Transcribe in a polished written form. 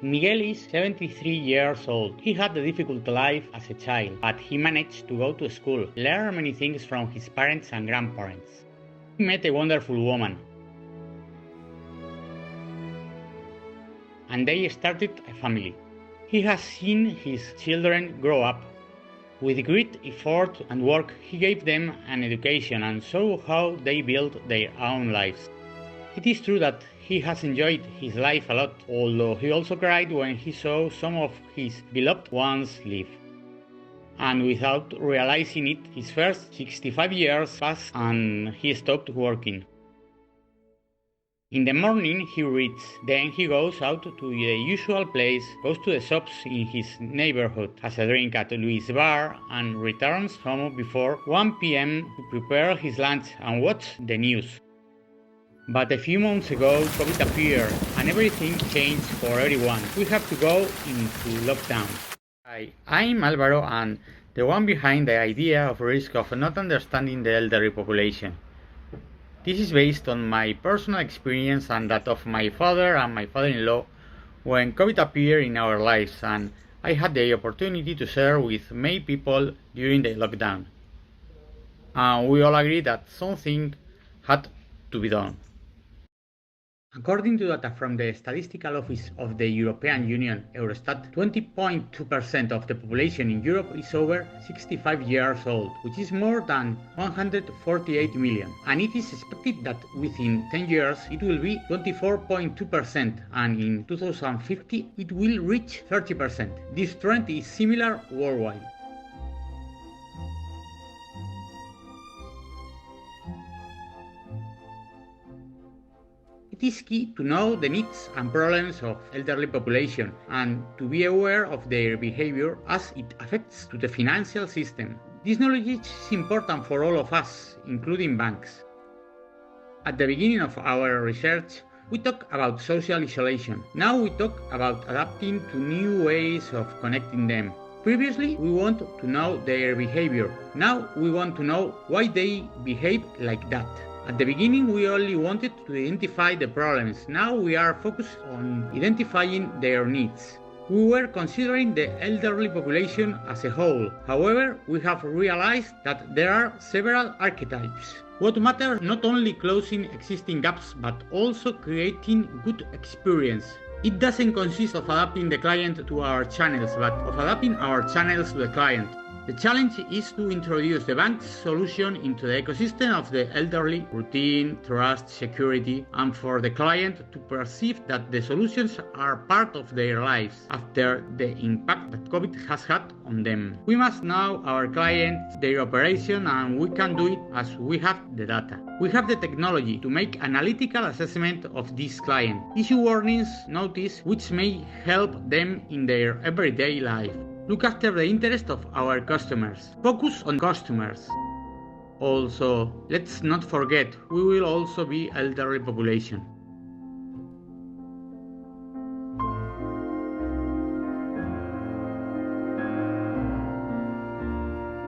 Miguel is 73 years old. He had a difficult life as a child, but he managed to go to school, learn many things from his parents and grandparents. He met a wonderful woman, and they started a family. He has seen his children grow up. With great effort and work, he gave them an education and saw how they built their own lives. It is true that he has enjoyed his life a lot, although he also cried when he saw some of his beloved ones leave. And without realizing it, his first 65 years passed and he stopped working. In the morning he reads, then he goes out to the usual place, goes to the shops in his neighborhood, has a drink at Louis' bar, and returns home before 1 p.m. to prepare his lunch and watch the news. But a few months ago, COVID appeared, and everything changed for everyone. We have to go into lockdown. Hi, I'm Álvaro, and the one behind the idea of risk of not understanding the elderly population. This is based on my personal experience and that of my father and my father-in-law when COVID appeared in our lives, and I had the opportunity to share with many people during the lockdown. And we all agree that something had to be done. According to data from the Statistical Office of the European Union, Eurostat, 20.2% of the population in Europe is over 65 years old, which is more than 148 million. And it is expected that within 10 years it will be 24.2%, and in 2050 it will reach 30%. This trend is similar worldwide. It is key to know the needs and problems of elderly population and to be aware of their behavior as it affects to the financial system. This knowledge is important for all of us, including banks. At the beginning of our research, we talked about social isolation. Now we talk about adapting to new ways of connecting them. Previously, we want to know their behavior. Now we want to know why they behave like that. At the beginning, we only wanted to identify the problems. Now we are focused on identifying their needs. We were considering the elderly population as a whole. However, we have realized that there are several archetypes. What matters not only closing existing gaps, but also creating good experience. It doesn't consist of adapting the client to our channels, but of adapting our channels to the client. The challenge is to introduce the bank's solution into the ecosystem of the elderly, routine, trust, security, and for the client to perceive that the solutions are part of their lives after the impact that COVID has had on them. We must know our clients, their operation, and we can do it as we have the data. We have the technology to make analytical assessment of this client, issue warnings, notice which may help them in their everyday life. Look after the interest of our customers. Focus on customers. Also, let's not forget, we will also be elderly population.